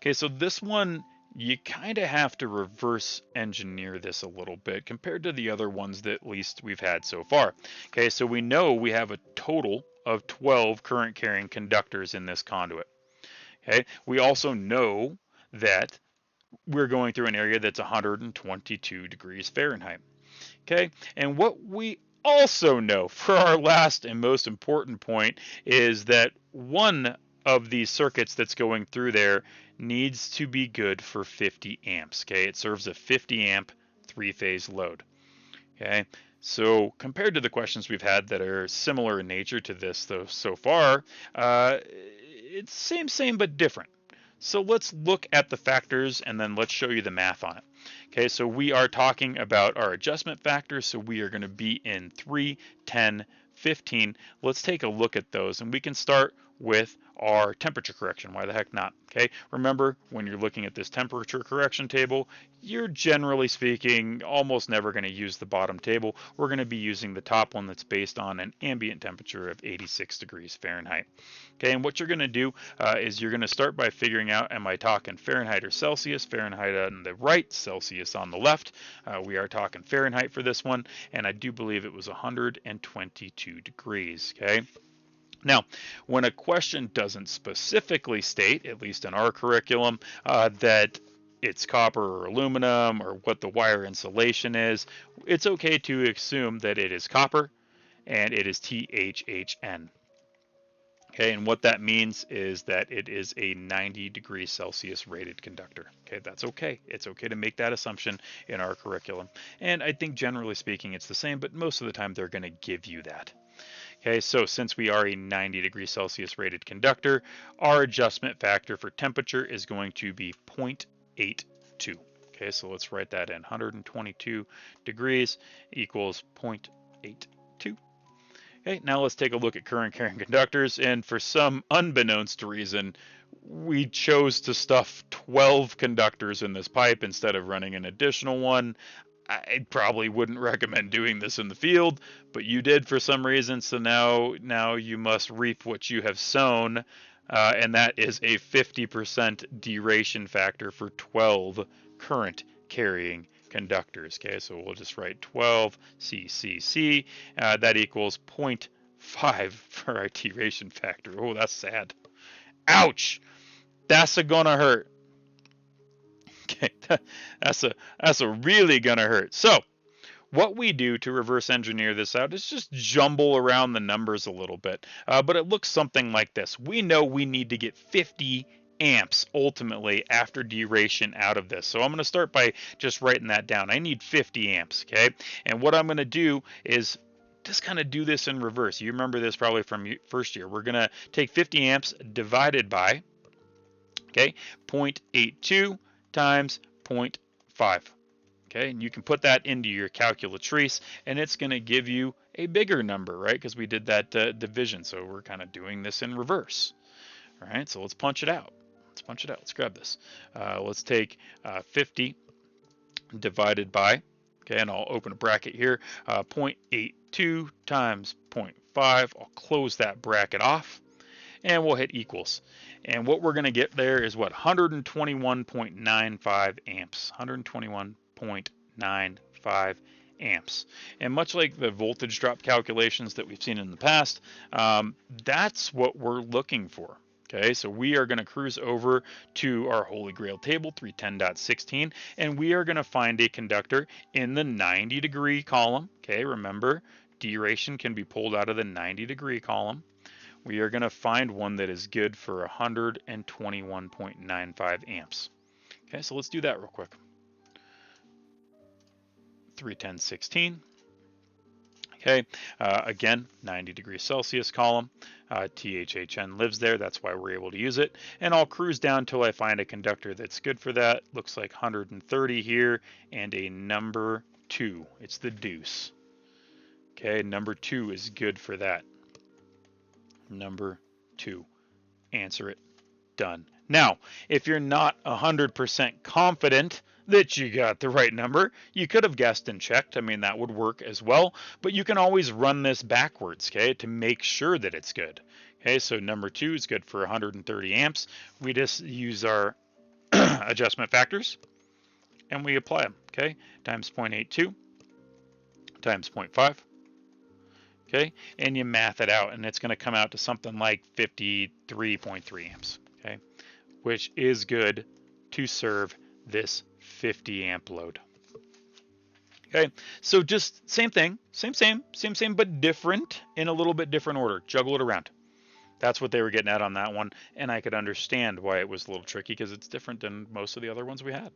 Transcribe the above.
Okay, so this one, you kind of have to reverse engineer this a little bit compared to the other ones that at least we've had so far. Okay, so we know we have a total of 12 current carrying conductors in this conduit. Okay, we also know that we're going through an area that's 122 degrees Fahrenheit. Okay, and what we also know for our last and most important point is that one of these circuits that's going through there needs to be good for 50 amps. Okay, it serves a 50 amp three-phase load. Okay, so compared to the questions we've had that are similar in nature to this though so far, it's same but different. So let's look at the factors and then let's show you the math on it. Okay, so we are talking about our adjustment factors, so we are going to be in 3, 10, 15. Let's take a look at those, and we can start with our temperature correction. Why the heck not? Okay, remember when you're looking at this temperature correction table, you're generally speaking almost never going to use the bottom table. We're going to be using the top one that's based on an ambient temperature of 86 degrees Fahrenheit. Okay, and what you're going to do is you're going to start by figuring out, am I talking Fahrenheit or Celsius? Fahrenheit on the right, Celsius on the left. We are talking Fahrenheit for this one, and I do believe it was 122 degrees. Okay. Now, when a question doesn't specifically state, at least in our curriculum, that it's copper or aluminum or what the wire insulation is, it's okay to assume that it is copper and it is THHN. Okay, and what that means is that it is a 90 degrees Celsius rated conductor. Okay, that's okay. It's okay to make that assumption in our curriculum. And I think generally speaking it's the same, but most of the time they're going to give you that. Okay, so since we are a 90 degrees Celsius rated conductor, our adjustment factor for temperature is going to be 0.82. Okay, so let's write that in. 122 degrees equals 0.82. Okay, now let's take a look at current carrying conductors, and for some unbeknownst reason, we chose to stuff 12 conductors in this pipe instead of running an additional one. I probably wouldn't recommend doing this in the field, but you did for some reason, so now you must reap what you have sown, and that is a 50% deration factor for 12 current carrying conductors. Okay, so we'll just write 12 CCC. That equals 0.5 for our deration factor. Oh, that's sad. Ouch! That's gonna hurt. Okay, that's a really gonna hurt. So what we do to reverse engineer this out is just jumble around the numbers a little bit, but it looks something like this. We know we need to get 50 amps ultimately after deration out of this. So I'm going to start by just writing that down. I need 50 amps, okay? And what I'm going to do is just kind of do this in reverse. You remember this probably from first year. We're going to take 50 amps divided by, okay, 0.82 times 0.5. Okay, and you can put that into your calculatrice, and it's going to give you a bigger number, right? Because we did that division, so we're kind of doing this in reverse. All right, so let's punch it out. Let's punch it out. Let's grab this. Let's take 50 divided by, okay, and I'll open a bracket here, 0.82 times 0.5. I'll close that bracket off, and we'll hit equals. And what we're going to get there is what? 121.95 amps. 121.95 amps. And much like the voltage drop calculations that we've seen in the past, that's what we're looking for. Okay, so we are going to cruise over to our Holy Grail table, 310.16, and we are going to find a conductor in the 90 degree column. Okay, remember, deration can be pulled out of the 90 degree column. We are going to find one that is good for 121.95 amps. Okay, so let's do that real quick. 310.16. Okay, again, 90 degrees Celsius column. THHN lives there, that's why we're able to use it. And I'll cruise down till I find a conductor that's good for that. Looks like 130 here, and a number 2. It's the deuce. Okay, number 2 is good for that. Number 2. Answer it. Done. Now, if you're not 100% confident that you got the right number, you could have guessed and checked. I mean, that would work as well, but you can always run this backwards, okay, to make sure that it's good. Okay, so number 2 is good for 130 amps. We just use our adjustment factors, and we apply them, okay? Times 0.82 times 0.5, okay? And you math it out, and it's going to come out to something like 53.3 amps, okay? Which is good to serve this 50 amp load. Okay, so just same thing, same, but different in a little bit different order. Juggle it around. That's what they were getting at on that one, and I could understand why it was a little tricky because it's different than most of the other ones we had.